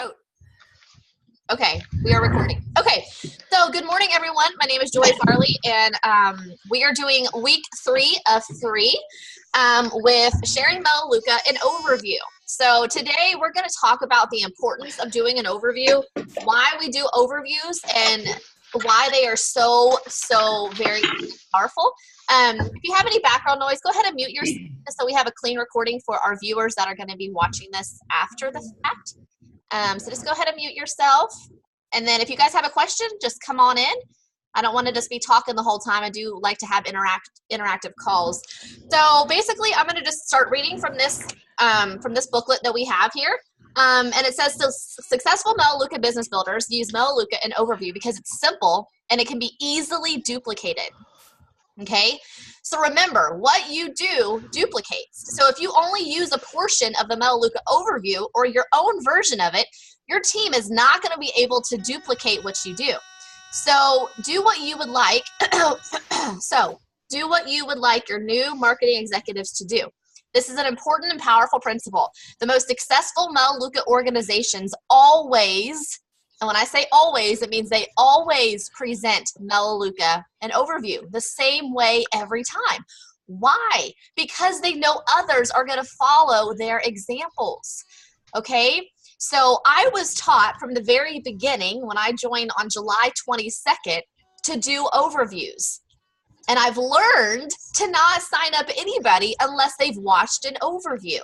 Oh, okay, we are recording. Okay, so good morning, everyone. My name is Joy Farley, and we are doing week 3 of 3 with sharing Melaleuca, an overview. So today we're going to talk about the importance of doing an overview, why we do overviews, and why they are so very powerful. If you have any background noise, go ahead and mute yourself so we have a clean recording for our viewers that are going to be watching this after the fact. So just go ahead and mute yourself. And then if you guys have a question, just come on in. I don't want to just be talking the whole time. I do like to have interactive calls. So basically, I'm going to just start reading from this booklet that we have here. And it says, so successful Melaleuca business builders use Melaleuca in overview because it's simple and it can be easily duplicated. Okay, so remember, what you do duplicates. So if you only use a portion of the Melaleuca overview or your own version of it, your team is not going to be able to duplicate what you do. So do what you would like. Do what you would like your new marketing executives to do. This is an important and powerful principle. The most successful Melaleuca organizations always, and when I say always, it means they always present Melaleuca an overview the same way every time. Why? Because they know others are going to follow their examples. Okay? So I was taught from the very beginning when I joined on July 22nd to do overviews. And I've learned to not sign up anybody unless they've watched an overview.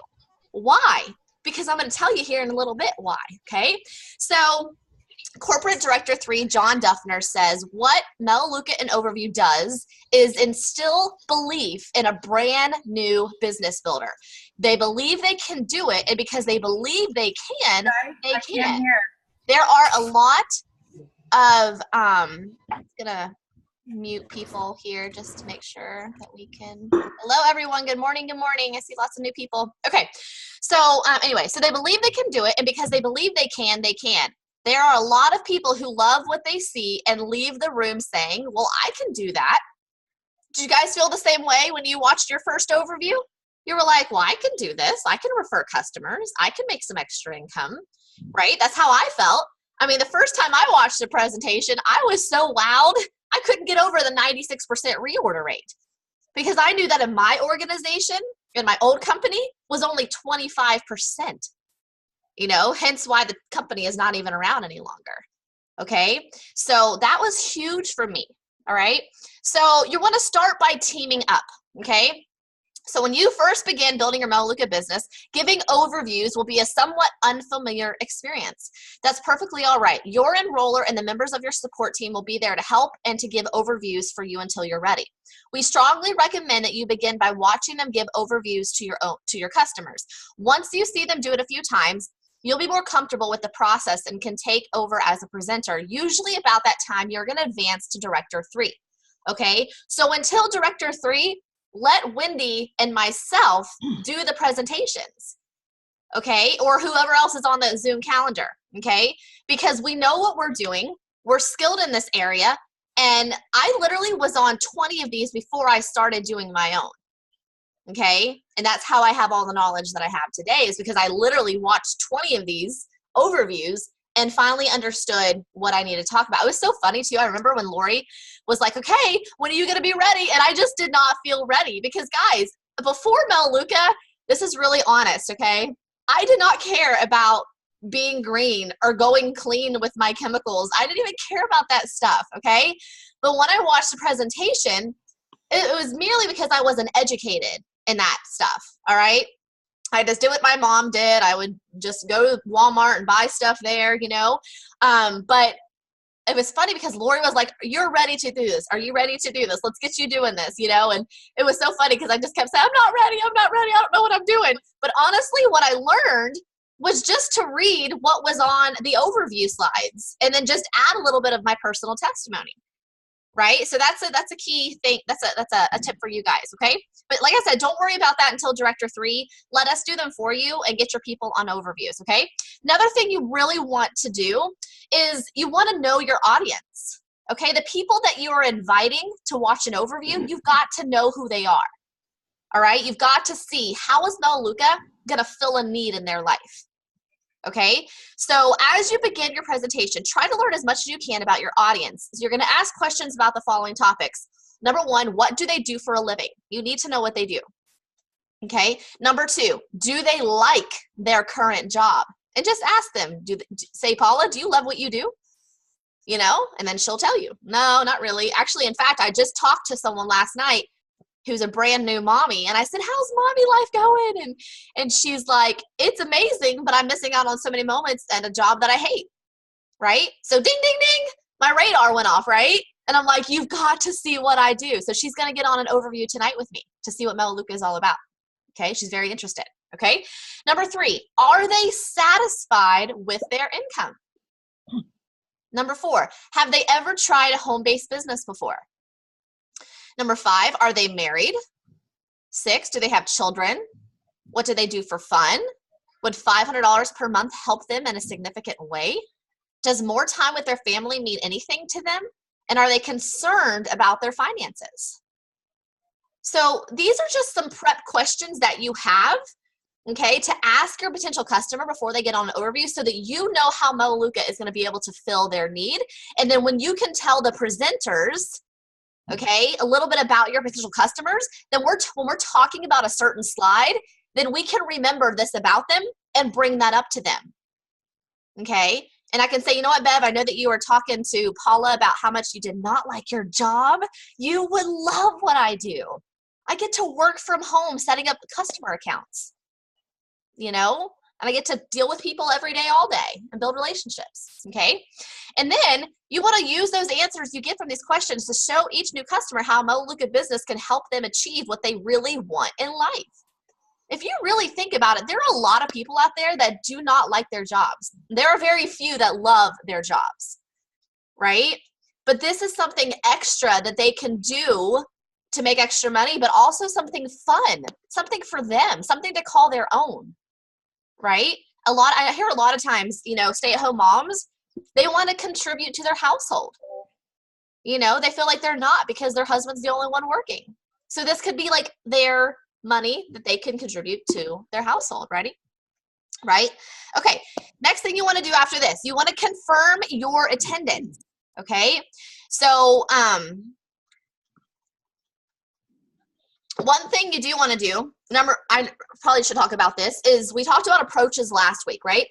Why? Because I'm going to tell you here in a little bit why. Okay? So Corporate Director 3, John Duffner, says, what Melaleuca an overview does is instill belief in a brand new business builder. They believe they can do it, and because they believe they can, they can. There are a lot of, I'm going to mute people here just to make sure that we can. Hello, everyone. Good morning. Good morning. I see lots of new people. Okay. So anyway, so they believe they can do it, and because they believe they can, they can. There are a lot of people who love what they see and leave the room saying, well, I can do that. Did you guys feel the same way when you watched your first overview? You were like, well, I can do this. I can refer customers. I can make some extra income, right? That's how I felt. I mean, the first time I watched the presentation, I was so loud, I couldn't get over the 96% reorder rate because I knew that in my organization, in my old company, was only 25%. You know, hence why the company is not even around any longer. Okay, so that was huge for me. All right, so you want to start by teaming up. Okay, so when you first begin building your Melaleuca business, giving overviews will be a somewhat unfamiliar experience. That's perfectly all right. Your enroller and the members of your support team will be there to help and to give overviews for you until you're ready. We strongly recommend that you begin by watching them give overviews to your customers. Once you see them do it a few times, you'll be more comfortable with the process and can take over as a presenter. Usually about that time, you're going to advance to Director 3. Okay, so until Director 3, let Wendy and myself do the presentations. Okay, or whoever else is on the Zoom calendar. Okay, because we know what we're doing. We're skilled in this area. And I literally was on 20 of these before I started doing my own. Okay, and that's how I have all the knowledge that I have today, is because I literally watched 20 of these overviews and finally understood what I need to talk about. It was so funny too. I remember when Lori was like, okay, when are you going to be ready? And I just did not feel ready because guys, before Melaleuca, this is really honest, okay? I did not care about being green or going clean with my chemicals. I didn't even care about that stuff, okay? But when I watched the presentation, it was merely because I wasn't educated in that stuff, all right? I just did what my mom did. I would just go to Walmart and buy stuff there, you know? But it was funny because Lori was like, you're ready to do this. Are you ready to do this? Let's get you doing this, you know? And it was so funny because I just kept saying, I'm not ready. I don't know what I'm doing. But honestly, what I learned was just to read what was on the overview slides and then just add a little bit of my personal testimony. Right? So that's a key thing. That's a tip for you guys. Okay. But like I said, don't worry about that until Director 3. Let us do them for you and get your people on overviews. Okay. Another thing you really want to do is you want to know your audience. Okay. The people that you are inviting to watch an overview, you've got to know who they are. All right. You've got to see how is Melaleuca going to fill a need in their life. Okay, so as you begin your presentation, try to learn as much as you can about your audience. So you're going to ask questions about the following topics. Number one, what do they do for a living? You need to know what they do. Okay, number two, do they like their current job? And just ask them, say, Paula, do you love what you do? You know, and then she'll tell you, no, not really. Actually, in fact, I just talked to someone last night who's a brand new mommy. And I said, how's mommy life going? And she's like, it's amazing, but I'm missing out on so many moments at a job that I hate, right? So ding, ding, ding, my radar went off, right? And I'm like, you've got to see what I do. So she's going to get on an overview tonight with me to see what Melaleuca is all about. Okay, she's very interested. Okay, number three, are they satisfied with their income? Number four, have they ever tried a home-based business before? Number five, are they married? Six, do they have children? What do they do for fun? Would $500 per month help them in a significant way? Does more time with their family mean anything to them? And are they concerned about their finances? So these are just some prep questions that you have, okay, to ask your potential customer before they get on an overview so that you know how Melaleuca is going to be able to fill their need. And then when you can tell the presenters, okay, a little bit about your potential customers, then when we're talking about a certain slide, then we can remember this about them and bring that up to them, okay? And I can say, you know what, Bev, I know that you were talking to Paula about how much you did not like your job. You would love what I do. I get to work from home setting up customer accounts, you know, and I get to deal with people every day, all day, and build relationships, okay? And then you want to use those answers you get from these questions to show each new customer how Melaleuca business can help them achieve what they really want in life. If you really think about it, there are a lot of people out there that do not like their jobs. There are very few that love their jobs, right? But this is something extra that they can do to make extra money, but also something fun, something for them, something to call their own, right? I hear a lot of times, you know, stay-at-home moms, they want to contribute to their household. You know, they feel like they're not because their husband's the only one working. So this could be like their money that they can contribute to their household, right? Right? Okay, next thing you want to do after this, you want to confirm your attendance, okay? So, one thing you do want to do, I probably should talk about this, is we talked about approaches last week, right?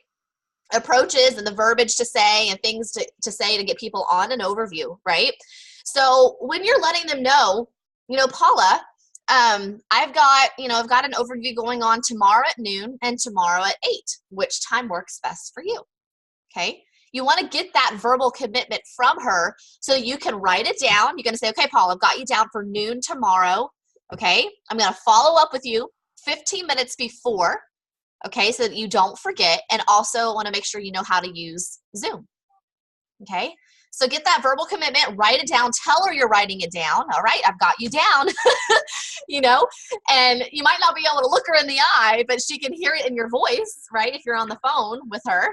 Approaches and the verbiage to say and things to say to get people on an overview, right? So when you're letting them know, you know, Paula, I've got an overview going on tomorrow at noon and tomorrow at 8. Which time works best for you? Okay. You want to get that verbal commitment from her so you can write it down. You're going to say, okay, Paula, I've got you down for noon tomorrow. Okay. I'm going to follow up with you 15 minutes before. Okay. So that you don't forget. And also want to make sure you know how to use Zoom. Okay. So get that verbal commitment, write it down, tell her you're writing it down. All right, I've got you down, you know, and you might not be able to look her in the eye, but she can hear it in your voice, right? If you're on the phone with her,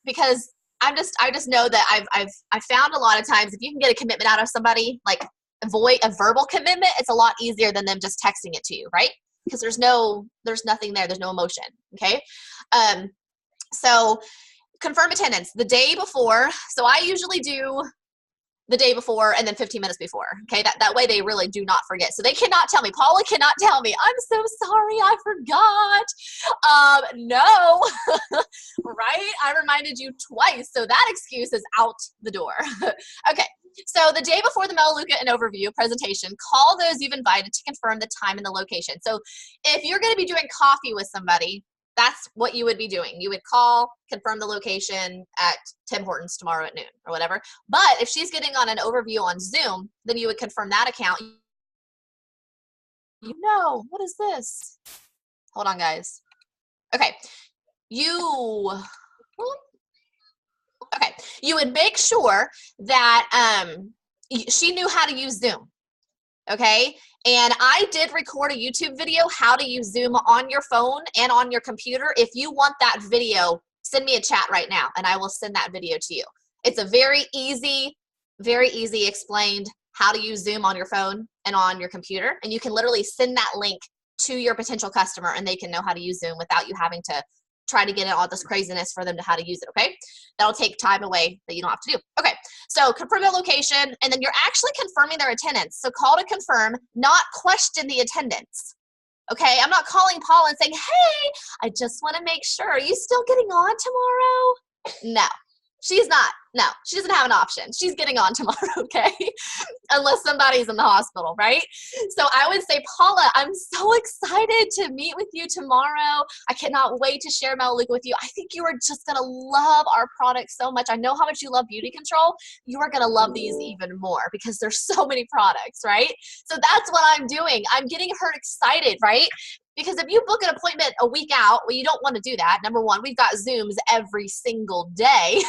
because I just know that I've found a lot of times if you can get a commitment out of somebody, like a verbal commitment, it's a lot easier than them just texting it to you, right? Because there's nothing there, there's no emotion. Okay, so. Confirm attendance the day before. So I usually do the day before and then 15 minutes before. Okay, that way they really do not forget. So they cannot tell me, Paula cannot tell me, I'm so sorry, I forgot. No, right? I reminded you twice. So that excuse is out the door. Okay, so the day before the Melaleuca and overview presentation, call those you've invited to confirm the time and the location. So if you're going to be doing coffee with somebody, that's what you would be doing. You would call, confirm the location at Tim Hortons tomorrow at noon or whatever. But if she's getting on an overview on Zoom, then you would confirm that account. You know, what is this? Hold on, guys. Okay. You would make sure that she knew how to use Zoom. Okay, and I did record a YouTube video how to use Zoom on your phone and on your computer. If you want that video, send me a chat right now and I will send that video to you. It's a very easy explained how to use Zoom on your phone and on your computer, and you can literally send that link to your potential customer and they can know how to use Zoom without you having to try to get in all this craziness for them to how to use it, okay? That'll take time away that you don't have to do. Okay, so confirm the location, and then you're actually confirming their attendance. So call to confirm, not question the attendance. Okay, I'm not calling Paula and saying, hey, I just want to make sure, are you still getting on tomorrow? No, she's not. No, she doesn't have an option. She's getting on tomorrow, okay? Unless somebody's in the hospital, right? So I would say, Paula, I'm so excited to meet with you tomorrow. I cannot wait to share Melaleuca with you. I think you are just going to love our product so much. I know how much you love beauty control. You are going to love these even more because there's so many products, right? So that's what I'm doing. I'm getting her excited, right? Because if you book an appointment a week out, well, you don't want to do that. Number one, we've got Zooms every single day.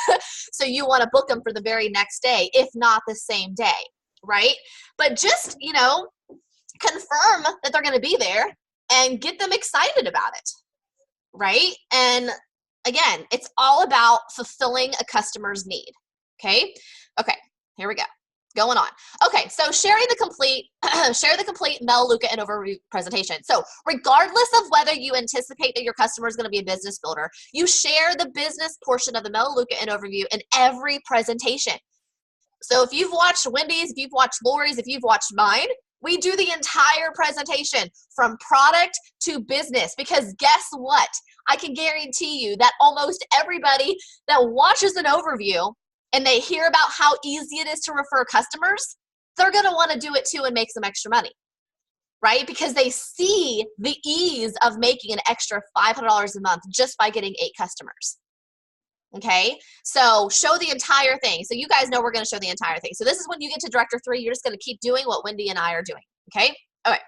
So you want to book them for the very next day, if not the same day, right? But just, you know, confirm that they're going to be there and get them excited about it, right? And again, it's all about fulfilling a customer's need, okay? Okay, here we go. Going on. Okay, so sharing the complete, share the complete Melaleuca and overview presentation. So regardless of whether you anticipate that your customer is going to be a business builder, you share the business portion of the Melaleuca and overview in every presentation. So if you've watched Wendy's, if you've watched Lori's, if you've watched mine, we do the entire presentation from product to business, because guess what? I can guarantee you that almost everybody that watches an overview and they hear about how easy it is to refer customers, they're going to want to do it too and make some extra money, right? Because they see the ease of making an extra $500 a month just by getting 8 customers. Okay, so show the entire thing. So you guys know we're going to show the entire thing. So this is when you get to Director 3, you're just going to keep doing what Wendy and I are doing. Okay, okay.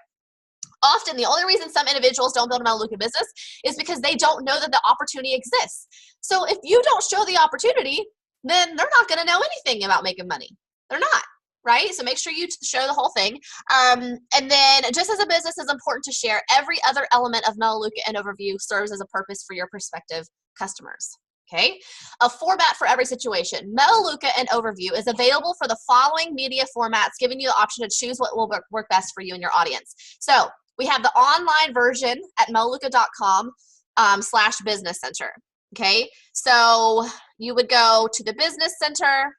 Often the only reason some individuals don't build a Melaleuca business is because they don't know that the opportunity exists. So if you don't show the opportunity, then they're not going to know anything about making money. They're not, right? So make sure you show the whole thing. And then just as a business, it's important to share every other element of Melaleuca and overview serves as a purpose for your prospective customers. Okay, a format for every situation. Melaleuca and overview is available for the following media formats, giving you the option to choose what will work best for you and your audience. So we have the online version at melaleuca.com /business center. Okay, so you would go to the business center.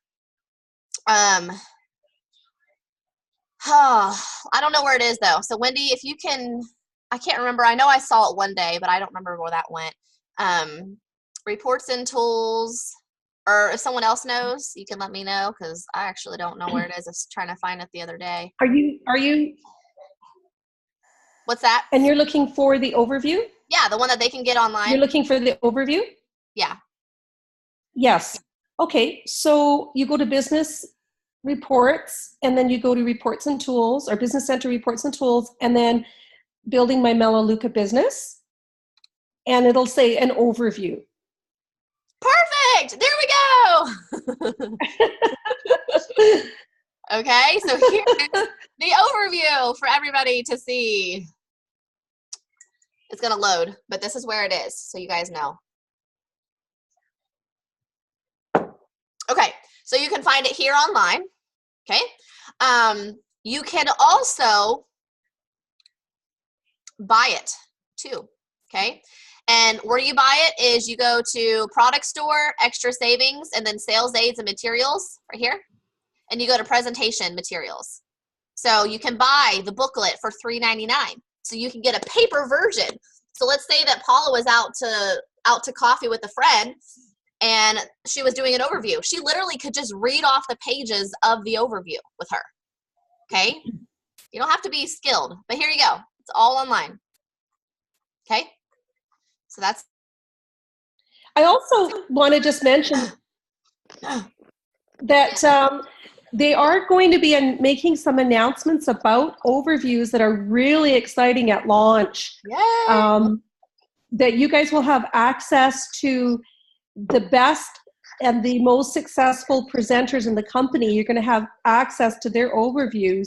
I don't know where it is though. So Wendy, if you can, I can't remember. I know I saw it one day, but I don't remember where that went. Reports and tools, or if someone else knows, you can let me know, because I actually don't know where it is. I was trying to find it the other day. Are you? What's that? And you're looking for the overview? Yeah, the one that they can get online. You're looking for the overview? Yeah. Yes. Okay, so you go to business reports, and then you go to reports and tools, or business center reports and tools, and then building my Melaleuca business, and it'll say an overview. Perfect. There we go. Okay, so here's the overview for everybody to see. It's going to load, but this is where it is, so you guys know. Okay, so you can find it here online. Okay, you can also buy it too. Okay. And where you buy it is you go to product store, extra savings, and then sales aids and materials right here. And you go to presentation materials. So you can buy the booklet for $3.99. So you can get a paper version. So let's say that Paula was out to coffee with a friend and she was doing an overview. She literally could just read off the pages of the overview with her. Okay? You don't have to be skilled, but here you go. It's all online. Okay? So that's. I also want to just mention that they are going to be making some announcements about overviews that are really exciting at launch. That you guys will have access to the best and the most successful presenters in the company. You're going to have access to their overviews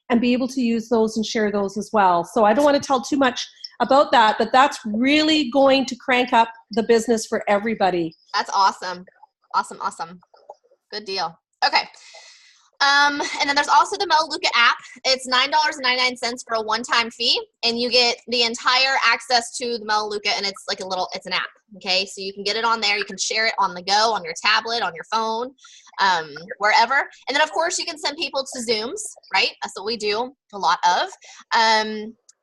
and be able to use those and share those as well. So I don't want to tell too much about that, but that's really going to crank up the business for everybody. That's awesome. Awesome. Good deal. Okay. And then there's also the Melaleuca app. It's $9.99 for a one-time fee, and you get the entire access to the Melaleuca, and it's like it's an app, okay? So you can get it on there. You can share it on the go, on your tablet, on your phone, wherever. And then, of course, you can send people to Zooms, right? That's what we do a lot of.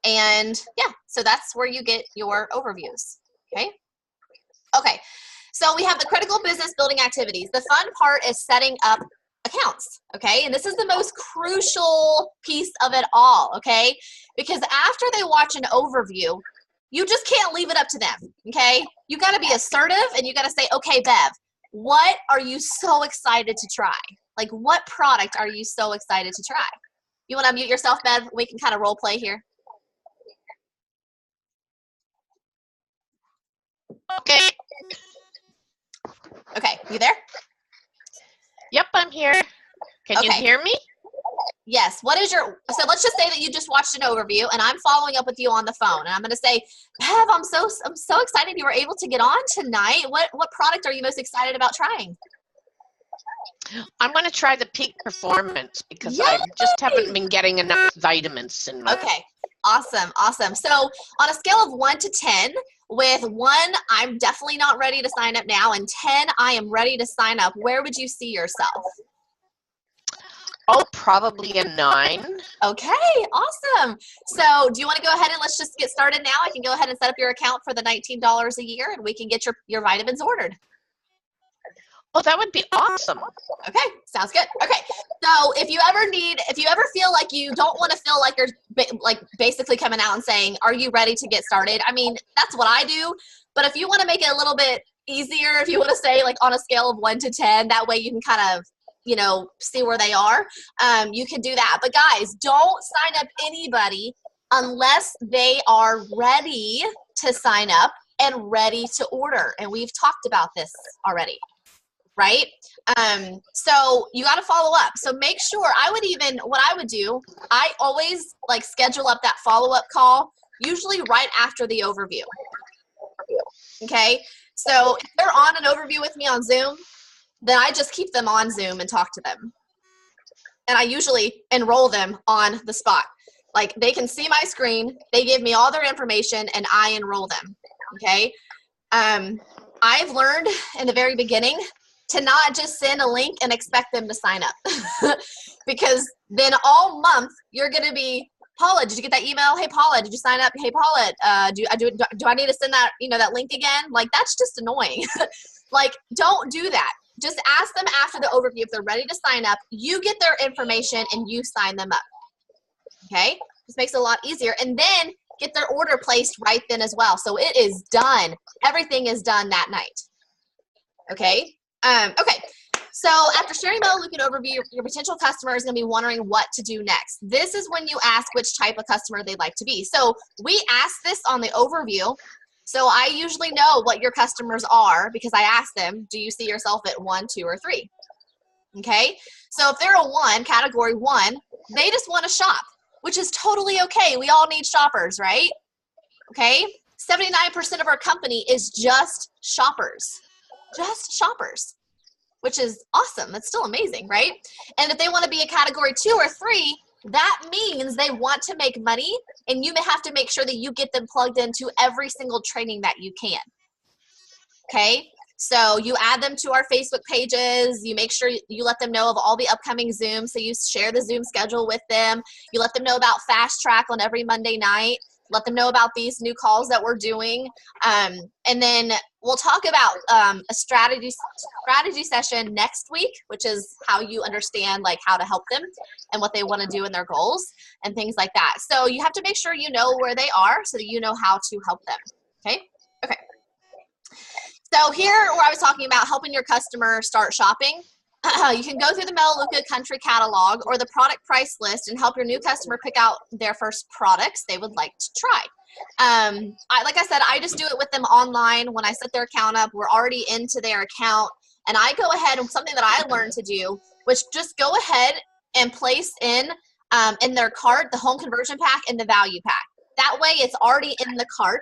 And, yeah, so that's where you get your overviews, okay? Okay, so we have the critical business building activities. The fun part is setting up accounts, okay? And this is the most crucial piece of it all, okay? Because after they watch an overview, you just can't leave it up to them, okay? You got to be assertive, and you got to say, okay, Bev, what are you so excited to try? Like, what product are you so excited to try? You want to mute yourself, Bev? We can kind of role play here. Okay. Okay, you there? Yep, I'm here. Can you hear me? Yes. What is your, so let's just say that you just watched an overview, and I'm following up with you on the phone, and I'm going to say, Bev, I'm so excited you were able to get on tonight. What product are you most excited about trying? I'm going to try the peak performance because Yay! I just haven't been getting enough vitamins in my. Okay. Awesome. Awesome. So on a scale of 1 to 10, with 1, I'm definitely not ready to sign up now, and 10, I am ready to sign up, where would you see yourself? Oh, probably a 9. Okay, awesome. So do you want to go ahead and let's just get started now? I can go ahead and set up your account for the $19 a year, and we can get your vitamins ordered. Oh, that would be awesome. Okay, sounds good. Okay, so if you ever feel like you don't want to feel like you're basically coming out and saying, are you ready to get started? I mean, that's what I do. But if you want to make it a little bit easier, if you want to say like on a scale of 1 to 10, that way you can kind of, you know, see where they are, you can do that. But guys, don't sign up anybody unless they are ready to sign up and ready to order. And we've talked about this already, right? So you got to follow up. So make sure, what I would do, I always like schedule up that follow-up call, usually right after the overview. Okay. So if they're on an overview with me on Zoom, then I just keep them on Zoom and talk to them. And I usually enroll them on the spot. Like they can see my screen, they give me all their information, and I enroll them, okay? I've learned in the very beginning to not just send a link and expect them to sign up. Because then all month, you're gonna be, Paula, did you get that email? Hey, Paula, did you sign up? Hey, Paula, do I need to send that, that link again? Like, that's just annoying. Like, don't do that. Just ask them after the overview if they're ready to sign up. You get their information and you sign them up. Okay? This makes it a lot easier. And then get their order placed right then as well. So it is done. Everything is done that night. Okay? Okay. So after sharing Melaleuca overview, your potential customer is going to be wondering what to do next. This is when you ask which type of customer they'd like to be. So we ask this on the overview. So I usually know what your customers are because I ask them, do you see yourself at 1, 2, or 3? Okay. So if they're a 1, category 1, they just want to shop, which is totally okay. We all need shoppers, right? Okay. 79% of our company is just shoppers, which is awesome. That's still amazing, right? And if they want to be a category 2 or 3, that means they want to make money, and you may have to make sure that you get them plugged into every single training that you can. Okay? So you add them to our Facebook pages. You make sure you let them know of all the upcoming Zooms. So you share the Zoom schedule with them. You let them know about Fast Track on every Monday night. Let them know about these new calls that we're doing. And then we'll talk about a strategy session next week, which is how you understand like how to help them and what they want to do in their goals and things like that. So you have to make sure you know where they are so that you know how to help them. Okay? Okay. So here where I was talking about helping your customer start shopping, you can go through the Melaleuca country catalog or the product price list and help your new customer pick out their first products they would like to try. Like I said, I just do it with them online. When I set their account up, we're already into their account, and I go ahead and something that I learned to do, which just go ahead and place in their cart the home conversion pack and the value pack. That way it's already in the cart,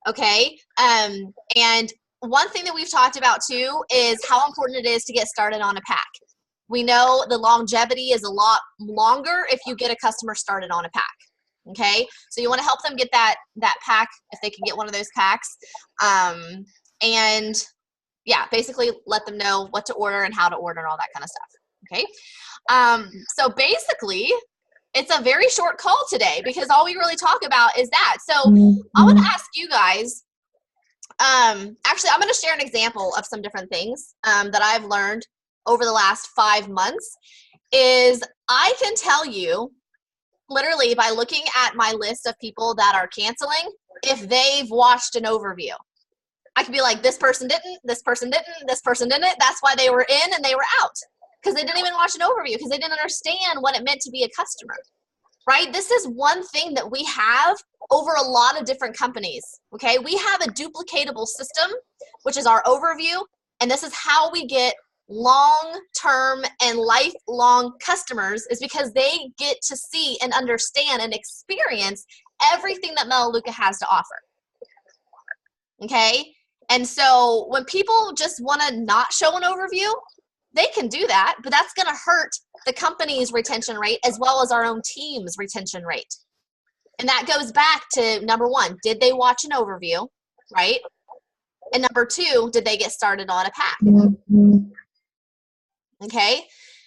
okay? And one thing that we've talked about too is how important it is to get started on a pack. We know the longevity is a lot longer if you get a customer started on a pack. Okay, so you want to help them get that pack if they can get one of those packs, and yeah, basically let them know what to order and how to order and all that kind of stuff. Okay, so basically, it's a very short call today because all we really talk about is that. So I want to ask you guys. Actually, I'm going to share an example of some different things that I've learned over the last 5 months. Is I can tell you, literally by looking at my list of people that are canceling, if they've watched an overview. I could be like, this person didn't, this person didn't, this person didn't. That's why they were in and they were out, because they didn't even watch an overview, because they didn't understand what it meant to be a customer, right? This is one thing that we have over a lot of different companies, okay? We have a duplicatable system, which is our overview, and this is how we get long-term and lifelong customers, is because they get to see and understand and experience everything that Melaleuca has to offer. Okay, and so when people just want to not show an overview, they can do that, but that's going to hurt the company's retention rate as well as our own team's retention rate. And that goes back to number one, did they watch an overview, right? And number two, did they get started on a pack? Okay,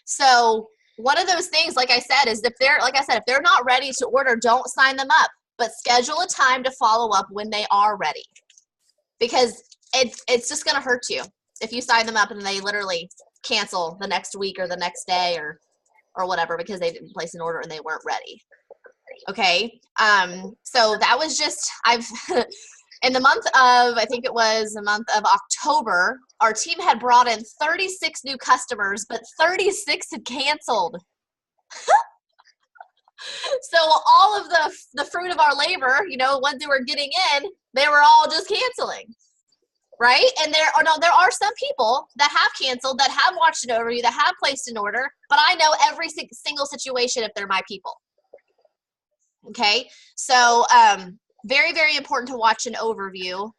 so one of those things, like I said, is if they're not ready to order, don't sign them up, but schedule a time to follow up when they are ready, because it's just going to hurt you if you sign them up and they literally cancel the next week or the next day or whatever because they didn't place an order and they weren't ready. Okay, so that was just in the month of, I think it was the month of October, our team had brought in 36 new customers, but 36 had canceled. So all of the fruit of our labor, ones who were getting in, they were all just canceling, right? And there are some people that have canceled, that have watched an overview, that have placed an order, but I know every single situation if they're my people. Okay, so very, very important to watch an overview.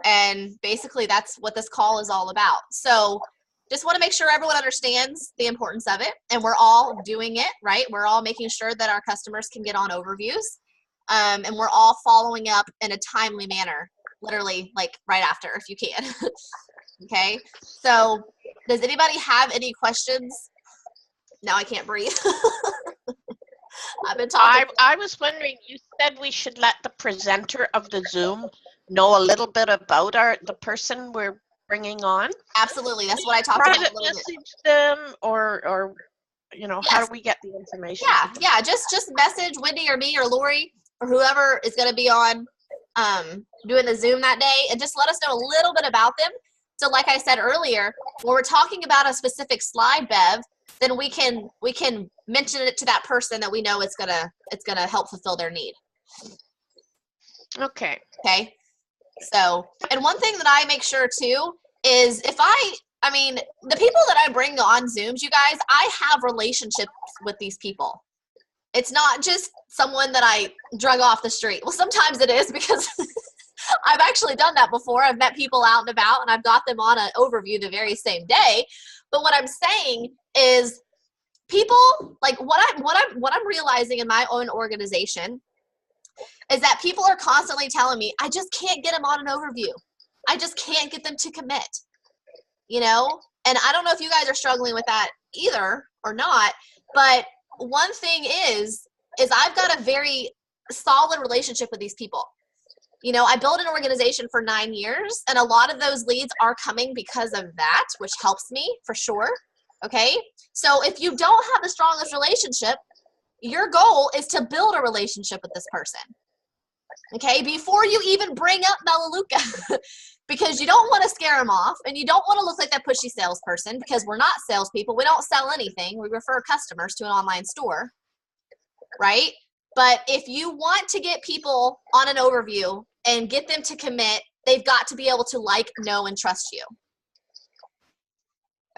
And basically that's what this call is all about. So just want to make sure everyone understands the importance of it, and we're all doing it, right? We're all making sure that our customers can get on overviews, and we're all following up in a timely manner, literally like right after if you can. Okay, so does anybody have any questions? Now I can't breathe. I've been talking. I was wondering, you said we should let the presenter of the Zoom know a little bit about the person we're bringing on. Absolutely, that's what I talked about. Private message them, or yes. How do we get the information? Yeah. Just message Wendy or me or Lori or whoever is going to be on doing the Zoom that day, and just let us know a little bit about them. So, like I said earlier, when we're talking about a specific slide, Bev, then we can mention it to that person that we know it's gonna help fulfill their need. Okay. Okay. So, and one thing that I make sure too is the people that I bring on Zooms, you guys, I have relationships with these people. It's not just someone that I drug off the street. Well, sometimes it is, because I've actually done that before. I've met people out and about, and I've got them on an overview the very same day. But what I'm saying is, people, like what I'm realizing in my own organization is that people are constantly telling me, I just can't get them on an overview. I just can't get them to commit. And I don't know if you guys are struggling with that either or not, but one thing is I've got a very solid relationship with these people. I built an organization for 9 years, and a lot of those leads are coming because of that, which helps me for sure. Okay, so if you don't have the strongest relationship, your goal is to build a relationship with this person, okay, before you even bring up Melaleuca, because you don't want to scare them off, and you don't want to look like that pushy salesperson, because we're not salespeople. We don't sell anything. We refer customers to an online store, right? But if you want to get people on an overview and get them to commit, they've got to be able to like, know, and trust you.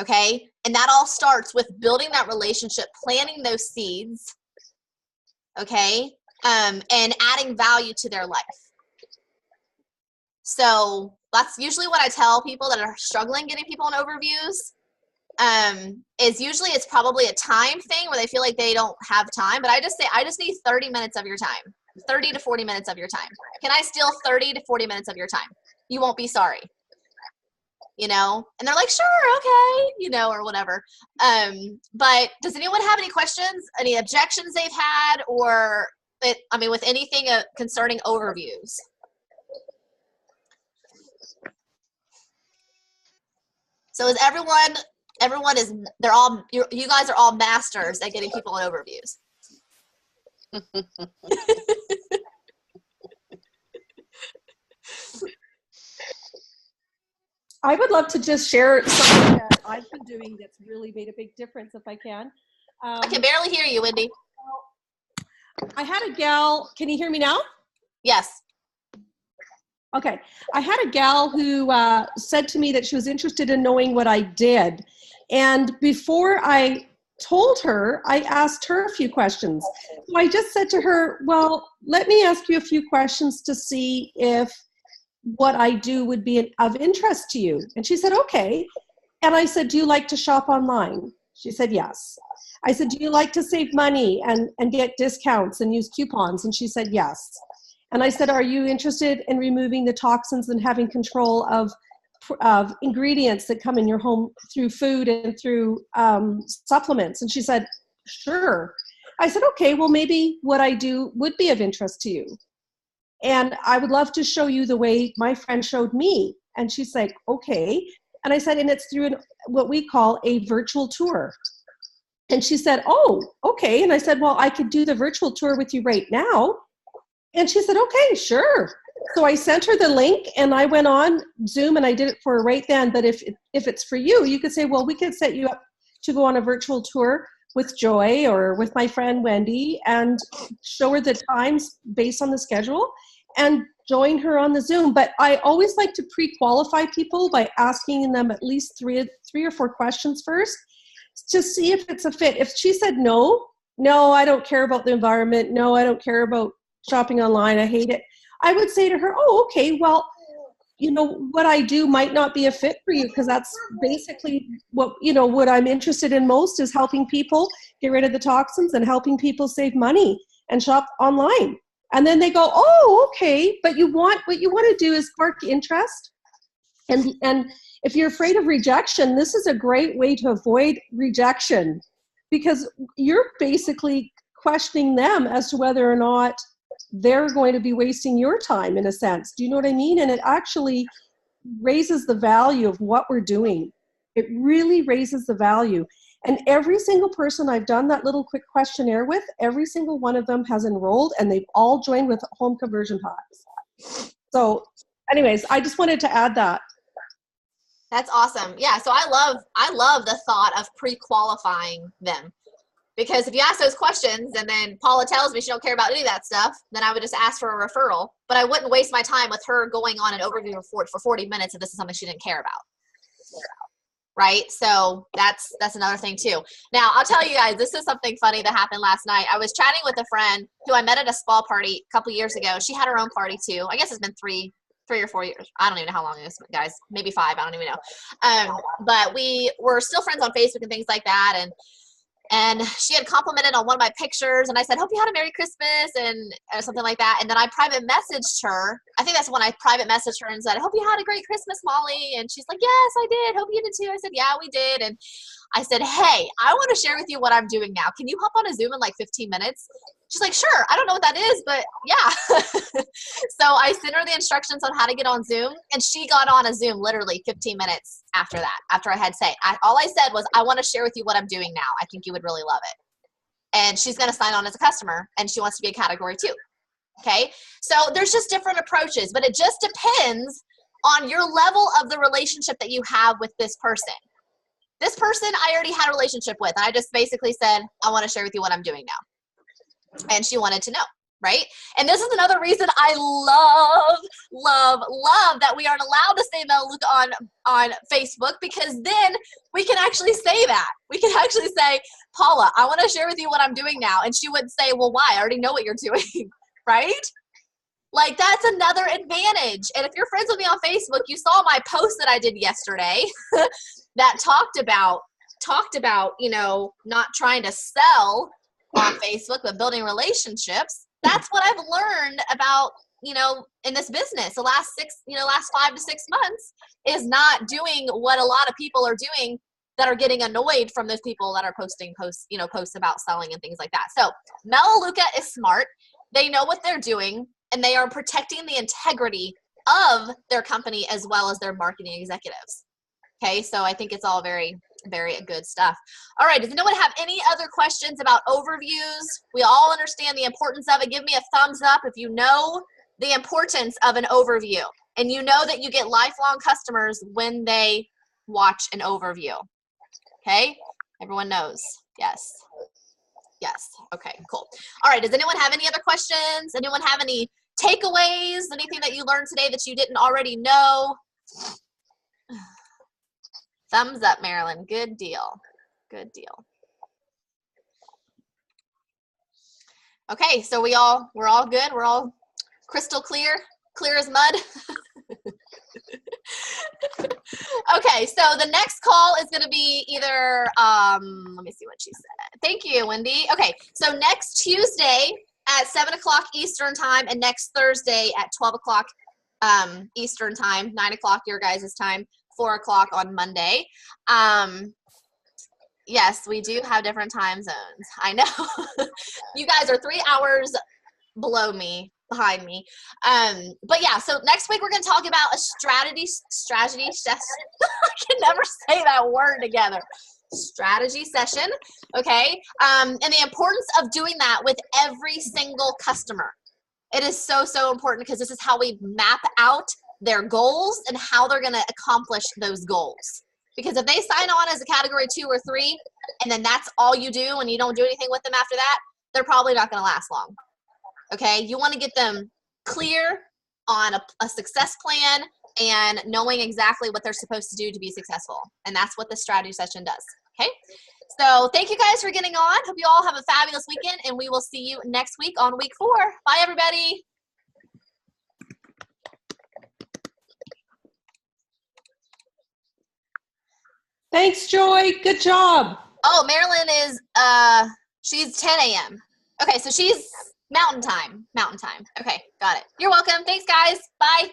Okay, and that all starts with building that relationship, planting those seeds, okay, and adding value to their life. So that's usually what I tell people that are struggling getting people on overviews, is usually it's probably a time thing where they feel like they don't have time. But I just say, I just need 30 minutes of your time, 30 to 40 minutes of your time. Can I steal 30 to 40 minutes of your time? You won't be sorry. You know, and they're like, sure, okay, you know, or whatever. But does anyone have any questions, any objections they've had, or with anything concerning overviews? So is you guys are all masters at getting people in overviews. I would love to just share something that I've been doing that's really made a big difference if I can. I can barely hear you, Wendy. I had a gal, can you hear me now? Yes. Okay. I had a gal who said to me that she was interested in knowing what I did. And before I told her, I asked her a few questions. So I just said to her, well, let me ask you a few questions to see if what I do would be of interest to you. And she said, okay. And I said, do you like to shop online? She said, yes. I said, do you like to save money and get discounts and use coupons? And she said, yes. And I said, are you interested in removing the toxins and having control of ingredients that come in your home through food and through supplements? And she said, sure. I said, okay, well, maybe what I do would be of interest to you. And I would love to show you the way my friend showed me. And she's like, okay. And I said, and it's through what we call a virtual tour. And she said, oh, okay. And I said, well, I could do the virtual tour with you right now. And she said, okay, sure. So I sent her the link and I went on Zoom and I did it for her right then. But if it's for you, you could say, well, we could set you up to go on a virtual tour with Joy or with my friend Wendy and show her the times based on the schedule and join her on the Zoom. But I always like to pre-qualify people by asking them at least three or four questions first to see if it's a fit. If she said, no, I don't care about the environment. No, I don't care about shopping online. I hate it. I would say to her, oh, okay, well, you know, what I do might not be a fit for you because that's basically what I'm interested in most is helping people get rid of the toxins and helping people save money and shop online. And then they go, oh, okay, but what you want to do is spark interest. And if you're afraid of rejection, this is a great way to avoid rejection because you're basically questioning them as to whether or not they're going to be wasting your time in a sense. Do you know what I mean? And it actually raises the value of what we're doing. It really raises the value. And every single person I've done that little quick questionnaire with, every single one of them has enrolled and they've all joined with home conversion pods. So anyways, I just wanted to add that. That's awesome. Yeah. So I love the thought of pre-qualifying them. Because if you ask those questions and then Paula tells me she don't care about any of that stuff, then I would just ask for a referral. But I wouldn't waste my time with her going on an overview for 40 minutes if this is something she didn't care about. Right? So that's another thing too. Now, I'll tell you guys, this is something funny that happened last night. I was chatting with a friend who I met at a spa party a couple years ago. She had her own party too. I guess it's been three or 4 years. I don't even know how long it is, guys. Maybe 5. I don't even know. But we were still friends on Facebook and things like that. And she had complimented on one of my pictures, and I said, hope you had a Merry Christmas, and something like that. And then I private messaged her. I think that's when I private messaged her and said, hope you had a great Christmas, Molly. And she's like, yes, I did. Hope you did too. I said, yeah, we did. And I said, hey, I want to share with you what I'm doing now. Can you hop on a Zoom in like 15 minutes? She's like, sure. I don't know what that is, but yeah. So I sent her the instructions on how to get on Zoom, and she got on a Zoom literally 15 minutes after that, after I had said. All I said was, I want to share with you what I'm doing now. I think you would really love it. And she's going to sign on as a customer, and she wants to be a category 2. Okay? So there's just different approaches, but it just depends on your level of the relationship that you have with this person. This person I already had a relationship with, and I just basically said, I want to share with you what I'm doing now. And she wanted to know, right? And this is another reason I love that we aren't allowed to say Melaleuca on Facebook, because then we can actually say that. We can actually say, Paula, I want to share with you what I'm doing now. And she wouldn't say, well, why? I already know what you're doing, right? Like, that's another advantage. And if you're friends with me on Facebook, you saw my post that I did yesterday that talked about talked about, you know, not trying to sell on Facebook, but building relationships. That's what I've learned about, you know, in this business the last 5 to 6 months, is not doing what a lot of people are doing that are getting annoyed from those people that are posting posts about selling and things like that. So Melaleuca is smart. They know what they're doing, and they are protecting the integrity of their company as well as their marketing executives. Okay, so I think it's all very, very good stuff. All right, does anyone have any other questions about overviews? We all understand the importance of it. Give me a thumbs up if you know the importance of an overview, and you know that you get lifelong customers when they watch an overview. Okay, everyone knows. Yes. Yes. Okay, cool. All right, does anyone have any other questions? Anyone have any takeaways? Anything that you learned today that you didn't already know? Thumbs up, Marilyn. Good deal. Good deal. Okay, so we're all good. We're all crystal clear as mud. Okay, so the next call is going to be either, let me see what she said. Thank you, Wendy. Okay, so next Tuesday at 7 o'clock Eastern time, and next Thursday at 12 o'clock Eastern time, 9 o'clock your guys' time, 4 o'clock on Monday. Yes, we do have different time zones. I know. You guys are 3 hours behind me. But yeah, so next week we're going to talk about a strategy session. I can never say that word together. Strategy session, okay? And the importance of doing that with every single customer. It is so, so important, because this is how we map out their goals and how they're going to accomplish those goals. Because if they sign on as a category 2 or 3, and then that's all you do and you don't do anything with them after that, they're probably not going to last long. Okay, you want to get them clear on a success plan and knowing exactly what they're supposed to do to be successful. And that's what the strategy session does. Okay, so thank you guys for getting on. Hope you all have a fabulous weekend, and we will see you next week on week 4. Bye, everybody. Thanks, Joy. Good job. Oh, Marilyn is, she's 10 a.m. Okay, so she's Mountain time. Okay, got it. You're welcome. Thanks, guys. Bye.